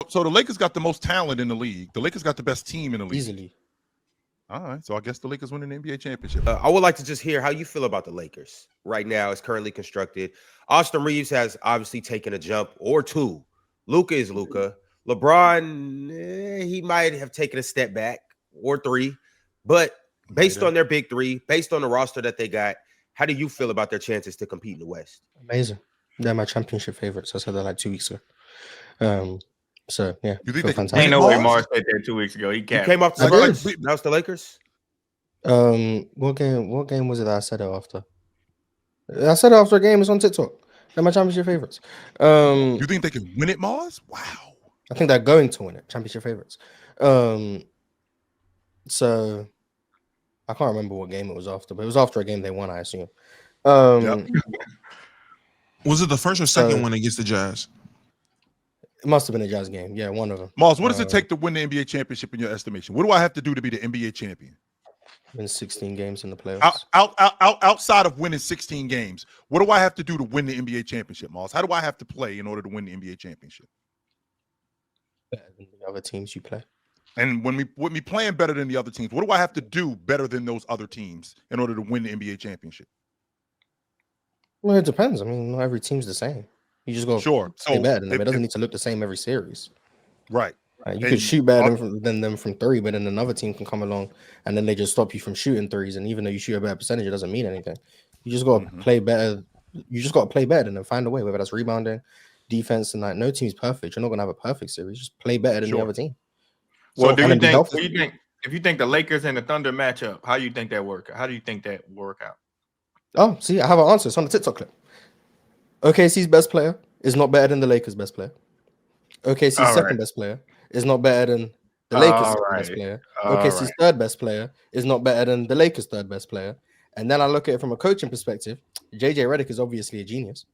So the Lakers got the most talent in the league. The Lakers got the best team in the league. Easily. All right, so I guess the Lakers winning the NBA championship. I would like to just hear how you feel about the Lakers right now. It's currently constructed. Austin Reaves has obviously taken a jump or two. Luka is Luka. LeBron, he might have taken a step back or three. But based on their big three, based on the roster that they got, how do you feel about their chances to compete in the West? Amazing. They're my championship favorites. I said that like 2 weeks ago. So yeah, you think they fantastic. Ain't no way Marz said that 2 weeks ago. He came off the Spurs. That was the Lakers. What game was it that I said it after? I said it after a game. It's on TikTok. They're my championship favorites. You think they can win it, Marz? Wow. I think they're going to win it. Championship favorites. So I can't remember what game it was after, but it was after a game they won, I assume. Was it the first or second one against the Jazz? It must have been a Jazz game. Yeah, one of them. Marz, what does it take to win the NBA championship in your estimation? What do I have to do to be the NBA champion? Win 16 games in the playoffs. Outside of winning 16 games, what do I have to do to win the NBA championship, Marz? How do I have to play in order to win the NBA championship? Better than the other teams you play. And when me playing better than the other teams, what do I have to do better than those other teams in order to win the NBA championship? Well, it depends. I mean, not every team's the same. You just go play better than them. It doesn't need to look the same every series. Right. You could shoot better than them from three, but then another team can come along and then they just stop you from shooting threes. And even though you shoot a better percentage, it doesn't mean anything. You just got to play better. You just got to play better than them. Find a way, whether that's rebounding, defense, and like no team's perfect. You're not gonna have a perfect series. Just play better than the other team. Well, if you think the Lakers and the Thunder match up, how do you think that work? How do you think that work out? Oh, see, I have an answer. It's on the TikTok clip. OKC's best player is not better than the Lakers' best player. OKC's second best player is not better than the Lakers' best player. OKC's third best player is not better than the Lakers' third best player. And then I look at it from a coaching perspective. JJ Redick is obviously a genius.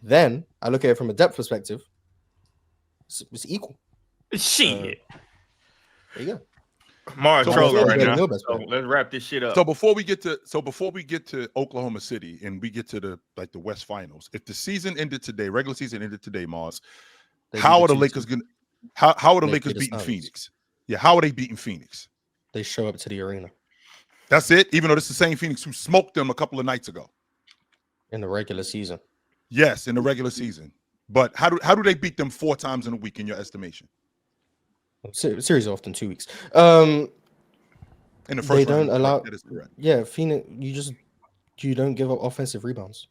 Then I look at it from a depth perspective. It's equal. Shit. There you go. Marz trolling right now. So let's wrap this shit up. So before we get to Oklahoma City and we get to the West Finals, if the season ended today, regular season ended today, Marz, how are the Lakers going? How are the Lakers beating Phoenix? Yeah, how are they beating Phoenix? They show up to the arena. That's it. Even though this is the same Phoenix who smoked them a couple of nights ago in the regular season. Yes, in the regular season. But how do they beat them 4 times in a week in your estimation? Series often 2 weeks. In the first they don't allow. That is correct. Yeah, Phoenix. You don't give up offensive rebounds.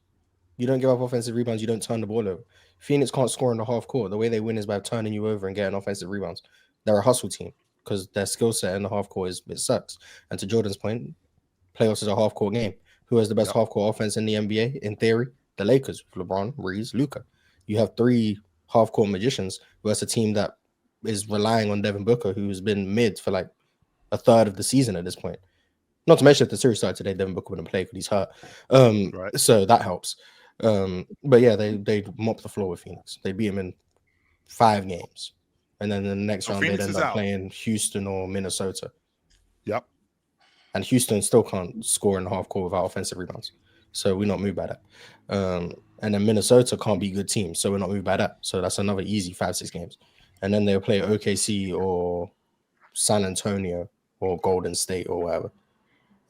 You don't give up offensive rebounds. You don't turn the ball over. Phoenix can't score in the half court. The way they win is by turning you over and getting offensive rebounds. They're a hustle team because their skill set in the half court it sucks. And to Jordan's point, playoffs is a half court game. Who has the best half court offense in the NBA? In theory, the Lakers. LeBron, Reaves, Luka. You have 3 half court magicians versus a team that is relying on Devin Booker, who's been mid for like a third of the season at this point. Not to mention if the series started today, Devin Booker wouldn't play because he's hurt. So that helps. But yeah, they mop the floor with Phoenix. They beat him in 5 games. And then in the next round, they'd end up playing Houston or Minnesota. Yep. And Houston still can't score in the half court without offensive rebounds. So we're not moved by that. And then Minnesota can't be good teams. So we're not moved by that. So that's another easy 5-6 games. And then they'll play OKC or San Antonio or Golden State or whatever.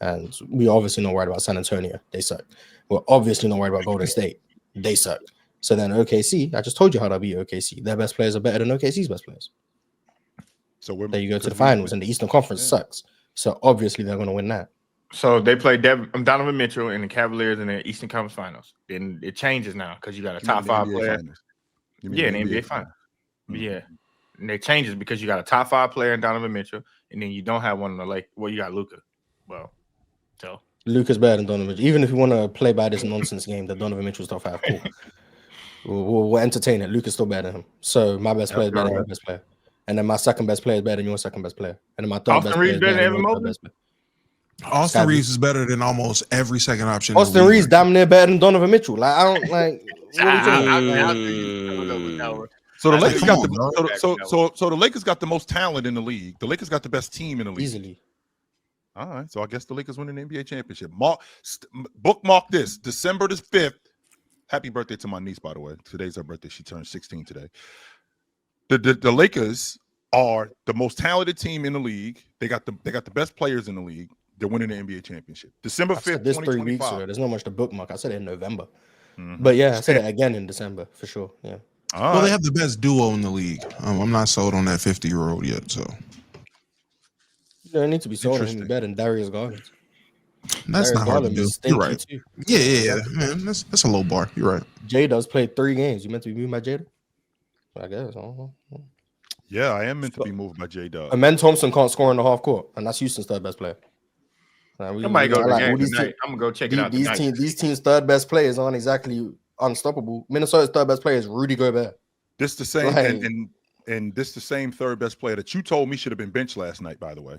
And we're obviously not worried about San Antonio. They suck. We're obviously not worried about Golden State. They suck. So then OKC, I just told you how they'll beat OKC. Their best players are better than OKC's best players. So there you go to the finals, and the Eastern Conference sucks. So obviously they're going to win that. So they play Donovan Mitchell and the Cavaliers in the Eastern Conference Finals. Then it changes now because you got a top 5 player. Yeah, in the NBA Finals. Yeah. And it changes because you got a top 5 player in Donovan Mitchell, and then you don't have one in the you got Luka. Well, so Luka's better than Donovan Mitchell. Even if you want to play by this nonsense game that Donovan Mitchell's top 5, cool. We'll entertain it. Luka's still better than him. So my best player is better than your best player. And then my second best player is better than your second best player. And then my third best player is better than your third best player. Austin Reaves is better than almost every second option. Austin Reaves damn near better than Donovan Mitchell. Like I don't like. So the Lakers got the Lakers got the most talent in the league. The Lakers got the best team in the league. Easily. All right, so I guess the Lakers winning the NBA championship. Bookmark this, December the 5th. Happy birthday to my niece, by the way. Today's her birthday. She turned 16 today. The Lakers are the most talented team in the league. They got the best players in the league. They're winning the NBA championship. December 5th, this 3 weeks 2025. ago. There's not much to bookmark. I said it in November. But yeah, I said it again in December for sure. Yeah. Well, they have the best duo in the league. I'm not sold on that 50-year-old yet. So you don't need to be sold on him better than Darius Garland. That's not hard to do. You're right. Too. Yeah, man. That's a low bar. You're right. Jada's played 3 games. You meant to be moved by Jada? I guess. I don't know. Yeah, I am meant to be moved by J-Dub. Amen Thompson can't score in the half court, and that's Houston's third best player. Somebody go to the game tonight. I'm gonna go check it out tonight. These teams' third best players aren't exactly unstoppable. Minnesota's third best player is Rudy Gobert. This the same, and this the same third best player that you told me should have been benched last night. By the way.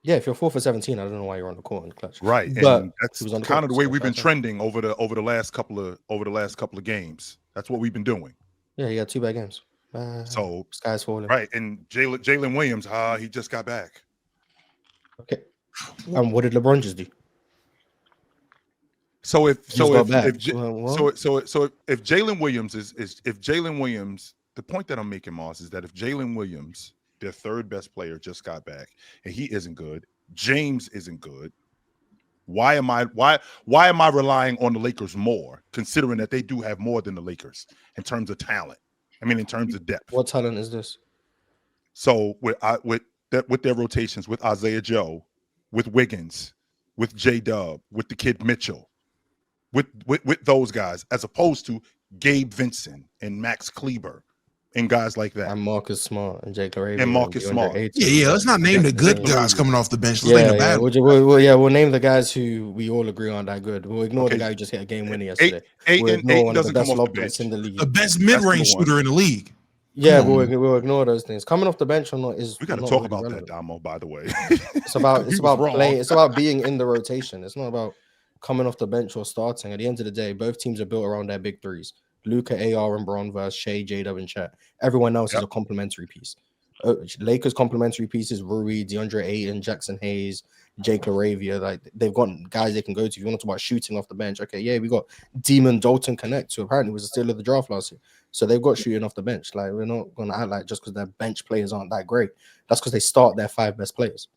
Yeah, if you're 4 for 17, I don't know why you're on the court in the clutch. Right, but and that's kind of the way we've been trending over the last couple of games. That's what we've been doing. Yeah, he got 2 bad games. So sky's falling. Right, and Jalen Williams, he just got back. Okay. What did LeBron just do? So if Jalen Williams if Jalen Williams, the point that I'm making, Marz, is that if Jalen Williams, their third best player, just got back and he isn't good, James isn't good, why am I relying on the Lakers more, considering that they do have more than the Lakers in terms of talent? I mean, in terms of depth. What talent is this? So with their rotations, with Isaiah Joe, with Wiggins, with J-Dub, with the kid Mitchell, with those guys, as opposed to Gabe Vincent and Max Kleber and guys like that. And Marcus Smart and Jake LaRavia. And Marcus Smart. Yeah. Let's not name the good guys coming off the bench. Let's name the bad ones. We'll name the guys who we all agree on that good. We'll ignore the guy who just hit a game winner yesterday. We'll ignore one of the best lob threats in the league. The best mid-range shooter in the league. Yeah, we'll ignore those things. Coming off the bench or not is we got to talk about that, Damo. By the way, it's about playing. It's about being in the rotation. It's not about coming off the bench or starting. At the end of the day, both teams are built around their big threes: Luka, AR, and Bron versus Shai, J-Dub, and Chet. Everyone else is a complementary piece. Lakers complementary pieces: Rui, DeAndre Ayton, Jackson Hayes, Jake LaRavia. Like they've got guys they can go to. If you want to talk about shooting off the bench, okay, yeah, we got Demon Dalton Connect, who apparently was the steal of the draft last year. So they've got shooting off the bench. Like we're not gonna act like just because their bench players aren't that great. That's because they start their 5 best players.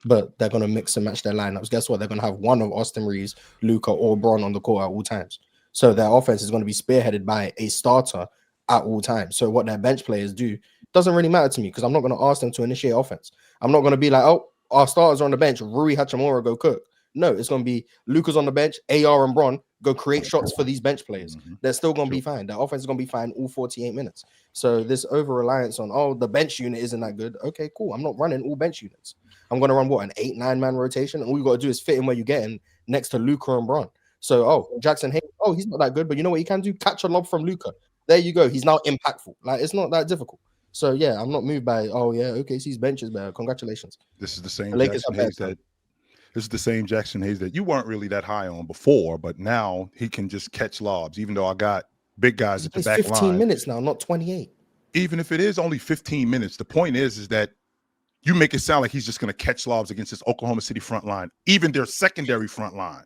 But they're gonna mix and match their lineups. Guess what? They're gonna have one of Austin Reaves, Luka, or Bron on the court at all times. So their offense is going to be spearheaded by a starter at all times. So what their bench players do doesn't really matter to me because I'm not going to ask them to initiate offense. I'm not going to be like, oh, our starters are on the bench. Rui Hachimura, go cook. No, it's going to be Luka's on the bench, AR and Bron, go create shots for these bench players. They're still going to be fine. Their offense is going to be fine all 48 minutes. So this over-reliance on, the bench unit isn't that good. Okay, cool. I'm not running all bench units. I'm going to run, an 8-9 man rotation? And all you got to do is fit in where you get in next to Luka and Bron. So, Jackson Hayes, he's not that good, but you know what he can do? Catch a lob from Luka. There you go. He's now impactful. Like, it's not that difficult. So, yeah, I'm not moved by, OKC's bench is better. Congratulations. This is the same Jackson Hayes that you weren't really that high on before, but now he can just catch lobs, even though I got big guys at the back 15 minutes now, not 28. Even if it is only 15 minutes, the point is that you make it sound like he's just going to catch lobs against this Oklahoma City front line, even their secondary front line.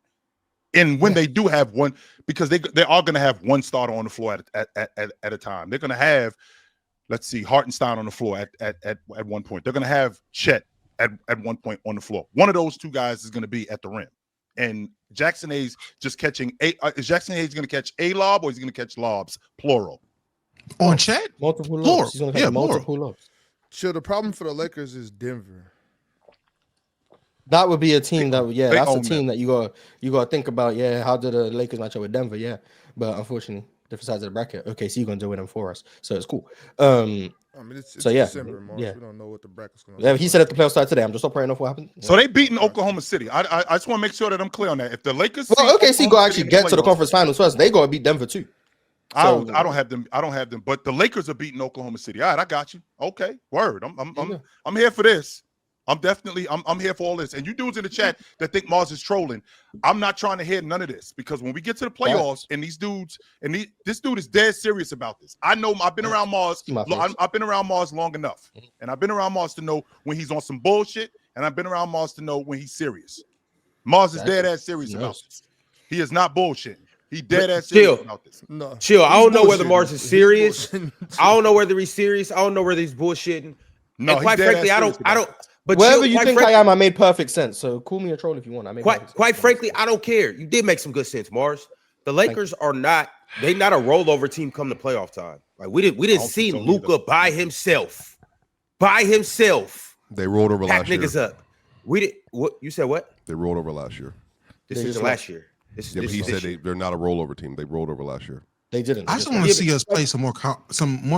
And when they do have one, because they are going to have one starter on the floor at a time. They're going to have, let's see, Hartenstein on the floor at one point. They're going to have Chet at one point on the floor. One of those two guys is going to be at the rim. And Jackson Hayes just catching is Jackson Hayes going to catch a lob or is he going to catch lobs, plural? On Chet? Multiple lobs. He's going to catch multiple lobs. So the problem for the Lakers is Denver. That would be a team that's a team that you got to think about. Yeah, how did the Lakers match up with Denver? Yeah, but unfortunately, different sides of the bracket. Okay, so you're gonna do it for us, so it's cool. It's December, Marz. We don't know what the bracket's gonna. Yeah, he said at the playoffs start today. I'm just operating off what happened. So they beating Oklahoma City. I just want to make sure that I'm clear on that. If the Lakers, OKC go actually get to the conference finals first, they got to beat Denver too. I don't have them. But the Lakers are beating Oklahoma City. All right, I got you. Okay, word. I'm here for this. I'm here for all this. And you dudes in the chat that think Marz is trolling, I'm not trying to hear none of this because when we get to the playoffs and these dudes this dude is dead serious about this. I know I've been around Marz. I've been around Marz long enough, and I've been around Marz to know when he's on some bullshit, and I've been around Marz to know when he's serious. Marz is dead ass serious about this. He is not bullshitting. He dead ass serious Chill. about this. No, Chill. I don't know whether bullshitting. Marz is serious. I don't know whether he's serious. I don't know whether he's bullshitting. No, and quite he dead frankly, ass I serious don't. about this. But wherever chill, you think I am, I made perfect sense. So call me a troll if you want. I made quite frankly, I don't care. You did make some good sense, Marz. The Lakers are not. They not a rollover team come to playoff time. Like we didn't see Luka by himself. By himself. They rolled over Pack last year. niggas up. We did. What you said? What? They rolled over last year. This is last year. Yeah, but he said they're not a rollover team. They rolled over last year. They didn't. I just want to see us play some more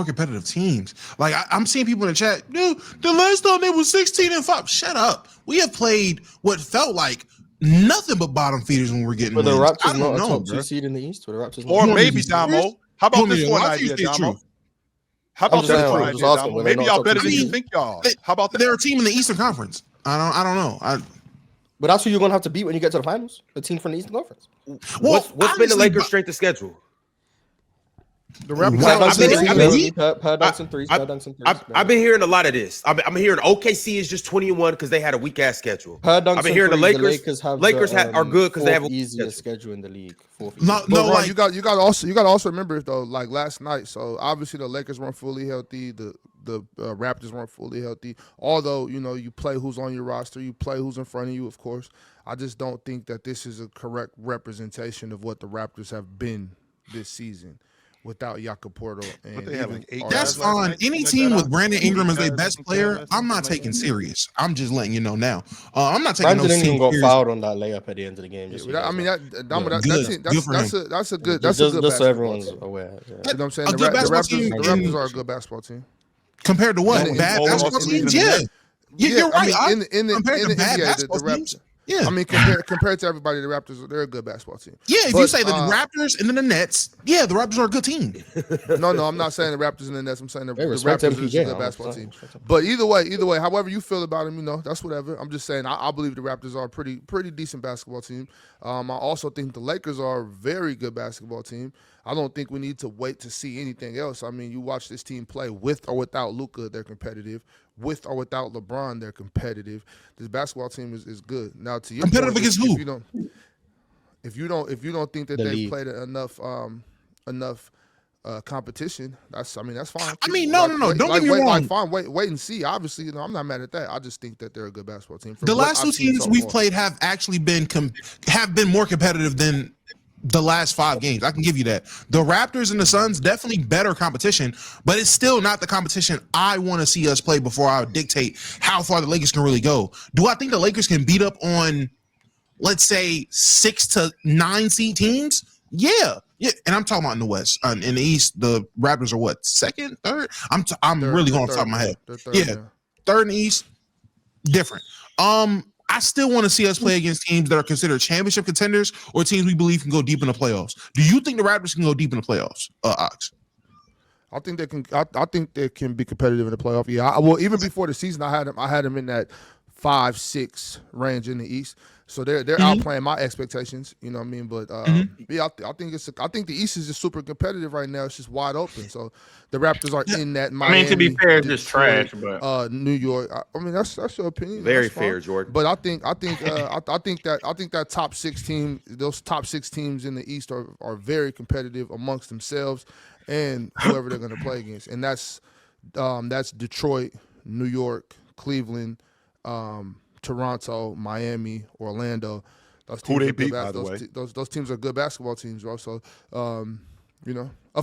competitive teams. Like I'm seeing people in the chat, dude. The last time they were 16-5. Shut up. We have played what felt like nothing but bottom feeders when we're getting. But the wins. Raptors not a top 2 seed in the East. Or the Raptors. Or maybe Damo. How about this one idea, Damo? How about this one idea, Damo? Maybe y'all better than you think y'all. How about that? They're a team in the Eastern Conference. I don't know. But that's who you're gonna have to beat when you get to the finals. A team from the Eastern Conference. What's been the Lakers' strength of schedule? The Raptors. I've been hearing a lot of this. I'm hearing OKC is just 20-1 because they had a weak ass schedule. I've been hearing the Lakers are good because they have a easiest schedule in the league. No, like, you got also remember though, like last night. So obviously the Lakers weren't fully healthy. The Raptors weren't fully healthy. Although you play who's on your roster, you play who's in front of you. Of course, I just don't think that this is a correct representation of what the Raptors have been this season. Without Jakob Porto, and they have like 8 that's fine. Any team with Brandon Ingram as their best player, I'm not taking serious. I'm just letting you know now. I'm not taking Brandon Ingram got serious. fouled on that layup at the end of the game. That's a good. Just so everyone's aware. You know what I'm saying? The Raptors are a good basketball team. Compared to what? Bad basketball teams? Yeah. You're right. In the NBA, the Raptors. Yeah, I mean, compared to everybody, the Raptors, they're a good basketball team. Yeah, if you say the Raptors and then the Nets, the Raptors are a good team. No, I'm not saying the Raptors and the Nets. I'm saying the Raptors are a good basketball team. But either way, however you feel about them, that's whatever. I'm just saying I believe the Raptors are a pretty decent basketball team. I also think the Lakers are a very good basketball team. I don't think we need to wait to see anything else. I mean, you watch this team play with or without Luka, they're competitive. With or without LeBron, they're competitive. This basketball team is good. Now, to your competitive point, against who? If you don't think that they've played enough competition, that's fine. I mean, no. Don't get me wrong. Fine, wait and see. Obviously, I'm not mad at that. I just think that they're a good basketball team. The last two teams we've played have actually been more competitive than the last 5 games. I can give you that. The Raptors and the Suns, definitely better competition, but it's still not the competition I want to see us play before I dictate how far the Lakers can really go. Do I think the Lakers can beat up on, let's say, 6 to 9 seed teams? Yeah. And I'm talking about in the West. In the East, the Raptors are what, 2nd, 3rd? I'm really going off the top of my head. Third in the East, different. I still want to see us play against teams that are considered championship contenders or teams we believe can go deep in the playoffs. Do you think the Raptors can go deep in the playoffs, Ox? I think they can. I think they can be competitive in the playoff. Yeah. Well, even before the season, I had them in that 5-6 range in the East. So they're outplaying my expectations. You know what I mean? But I think the East is just super competitive right now. It's just wide open. So the Raptors are in that. Miami, I mean, to be fair, it's just trash. But New York. I mean, that's your opinion. Very fair, Jordan. But I think that top 6 team, those top 6 teams in the East are very competitive amongst themselves and whoever they're going to play against. And that's Detroit, New York, Cleveland, Toronto, Miami, Orlando. Those teams who they beat, by the way. Those teams are good basketball teams, bro. So, of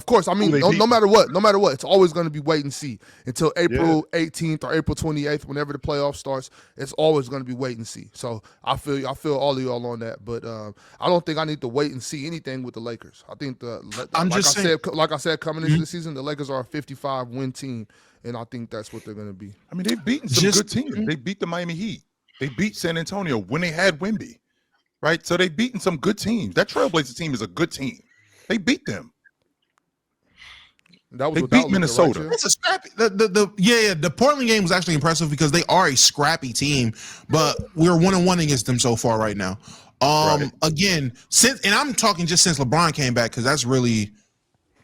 course, I mean, no matter what, it's always going to be wait and see until April 18th or April 28th, whenever the playoff starts. It's always going to be wait and see. So I feel all of y'all on that, but I don't think I need to wait and see anything with the Lakers. I think like I said, coming into the season, the Lakers are a 55-win team, and I think that's what they're going to be. I mean, they've beaten some good teams. They beat the Miami Heat. They beat San Antonio when they had Wemby, right? So they've beaten some good teams. That Trailblazer team is a good team. They beat them. They beat Minnesota. That's a scrappy. The Portland game was actually impressive because they are a scrappy team, but we're 1-1 against them so far right now. Again, I'm talking just since LeBron came back because that's really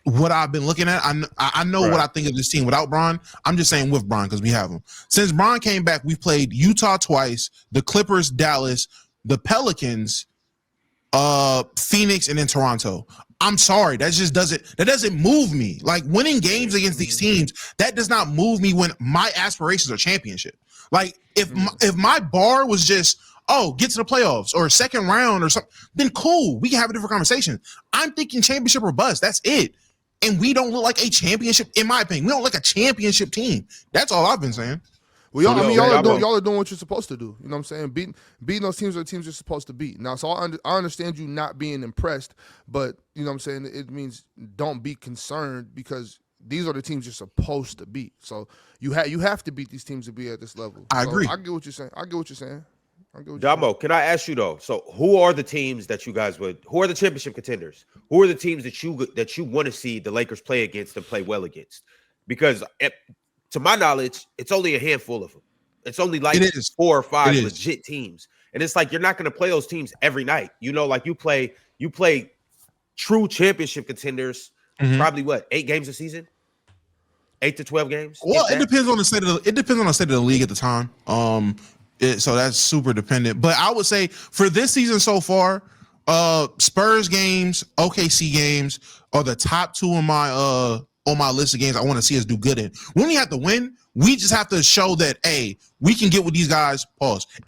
what I've been looking at. I know what I think of this team without Bron. I'm just saying with Bron because we have him. Since Bron came back, we've played Utah twice, the Clippers, Dallas, the Pelicans, Phoenix, and then Toronto. I'm sorry, that doesn't move me. Like winning games against these teams, that does not move me when my aspirations are championship. Like if my bar was just get to the playoffs or second round or something, then cool, we can have a different conversation. I'm thinking championship or bust. That's it. And we don't look like a championship, in my opinion. We don't look like a championship team. That's all I've been saying. Well, y'all are doing what you're supposed to do. You know what I'm saying? Beating those teams are the teams you're supposed to beat. Now, so I understand you not being impressed, but you know what I'm saying? It means don't be concerned because these are the teams you're supposed to beat. So you have to beat these teams to be at this level. I agree. I get what you're saying. Damo, can I ask you though? So who are the teams that you guys who are the championship contenders? Who are the teams that you want to see the Lakers play against and play well against? Because to my knowledge, it's only a handful of them. It's only like 4 or 5 legit teams. And it's like you're not going to play those teams every night. You know, like you play true championship contenders, probably 8 games a season? 8 to 12 games? Well, it depends on the state of the league at the time. So that's super dependent. But I would say for this season so far, Spurs games, OKC games are the top 2 on my list of games I want to see us do good in. We only have to win. We just have to show that, hey, we can get with these guys,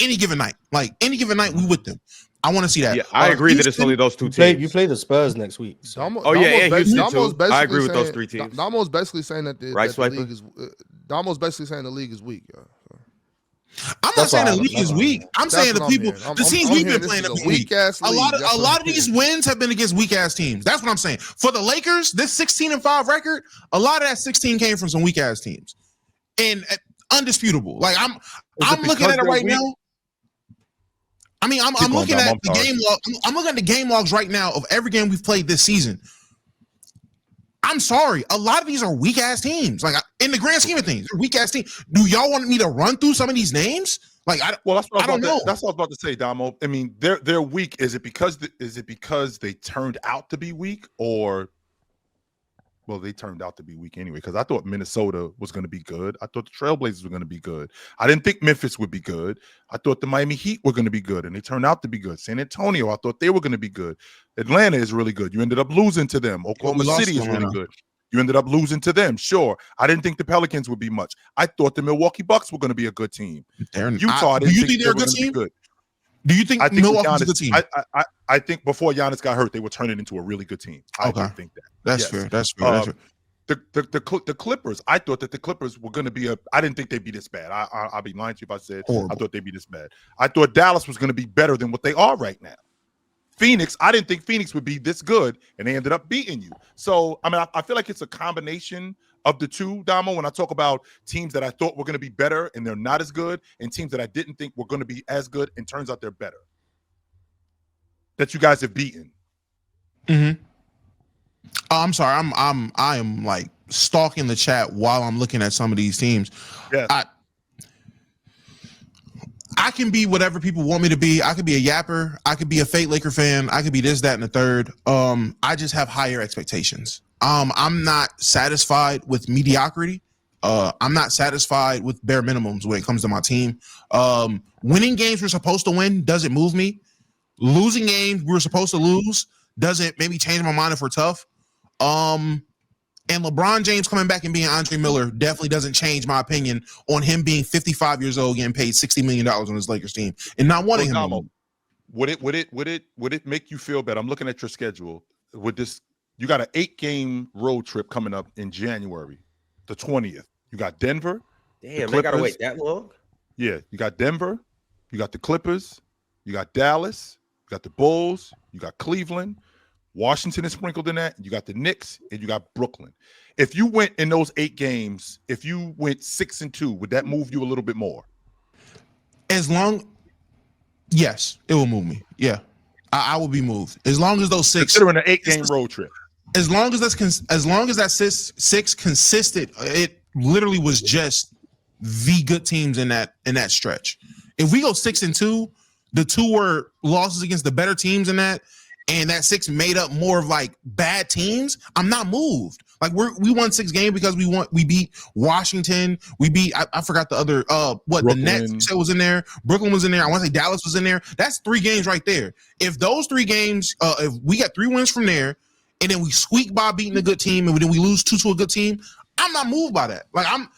any given night. Like, any given night, we with them. I want to see that. Yeah, I agree that it's only those 2 teams. You play the Spurs next week. So. I agree with those 3 teams. Damo's basically saying that the league is Damo's basically saying the league is weak. I'm not saying the league is weak. I'm saying the teams we've been playing have been weak. A lot of these wins have been against weak ass teams. That's what I'm saying. For the Lakers, this 16-5 record, a lot of that 16 came from some weak ass teams, and undisputable. Like I'm looking at it right now. I mean, I'm looking at the game log. I'm looking at the game logs right now of every game we've played this season. I'm sorry, a lot of these are weak ass teams. Like in the grand scheme of things, they're weak ass teams. Do y'all want me to run through some of these names? Like, I don't know. That's what I was about to say, Damo. I mean, they're weak. Is it because they turned out to be weak, or well, they turned out to be weak anyway? Because I thought Minnesota was going to be good. I thought the Trailblazers were going to be good. I didn't think Memphis would be good. I thought the Miami Heat were going to be good, and they turned out to be good. San Antonio, I thought they were going to be good. Atlanta is really good. You ended up losing to them. Oklahoma City is really good. You ended up losing to them. Sure. I didn't think the Pelicans would be much. I thought the Milwaukee Bucks were going to be a good team. Utah, do you think they're a good team? Do you think Milwaukee's a good team? I think before Giannis got hurt, they would turn it into a really good team. I think that. That's fair. That's fair. The Clippers, I thought that the Clippers were going to be I didn't think they'd be this bad. I'll be lying to you if I said I thought they'd be this bad. I thought Dallas was going to be better than what they are right now. Phoenix, I didn't think Phoenix would be this good, and they ended up beating you. So, I mean, I feel like it's a combination of the two, Damo, when I talk about teams that I thought were going to be better and they're not as good, and teams that I didn't think were going to be as good and turns out they're better, that you guys have beaten. I'm sorry. I am like stalking the chat while I'm looking at some of these teams. Yeah. I can be whatever people want me to be. I could be a yapper. I could be a fake Laker fan. I could be this, that, and the third. I just have higher expectations. I'm not satisfied with mediocrity. I'm not satisfied with bare minimums when it comes to my team. Winning games we're supposed to win doesn't move me. Losing games we're supposed to lose doesn't maybe change my mind if we're tough. And LeBron James coming back and being Andre Miller definitely doesn't change my opinion on him being 55 years old, getting paid $60 million on his Lakers team, and not wanting him anymore. Would it make you feel better? I'm looking at your schedule. With this, you got an 8-game road trip coming up in January, the 20th. You got Denver. Damn, they gotta wait that long? Yeah, you got Denver, you got the Clippers, you got Dallas, you got the Bulls, you got Cleveland. Washington is sprinkled in that. You got the Knicks and you got Brooklyn. If you went in those 8 games, if you went 6-2, would that move you a little bit more? Yes, it will move me. Yeah, I will be moved as long as those 6. Considering an 8-game road trip. As long as that 6 consistent, it literally was just the good teams in that stretch. If we go 6-2, the 2 were losses against the better teams in that. And that 6 made up more of like bad teams, I'm not moved. Like we won 6 games because we beat Washington. We beat I forgot the other Brooklyn. The Nets you said was in there. Brooklyn was in there. I want to say Dallas was in there. That's 3 games right there. If those 3 games, if we got 3 wins from there, and then we squeak by beating a good team, and then we lose 2 to a good team, I'm not moved by that. Like I'm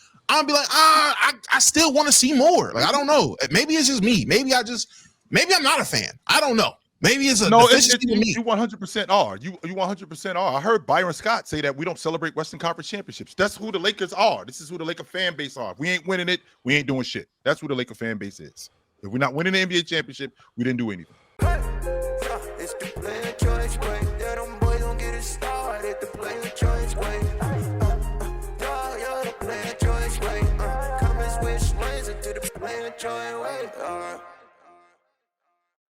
be like, I still want to see more. Like I don't know. Maybe it's just me. Maybe I'm not a fan. I don't know. Maybe it's a deficiency to me. You 100% are. You 100% are. I heard Byron Scott say that we don't celebrate Western Conference championships. That's who the Lakers are. This is who the Laker fan base are. If we ain't winning it, we ain't doing shit. That's who the Laker fan base is. If we're not winning the NBA championship, we didn't do anything. It's the player choice way. Yeah, them boys don't get it started. The player choice way.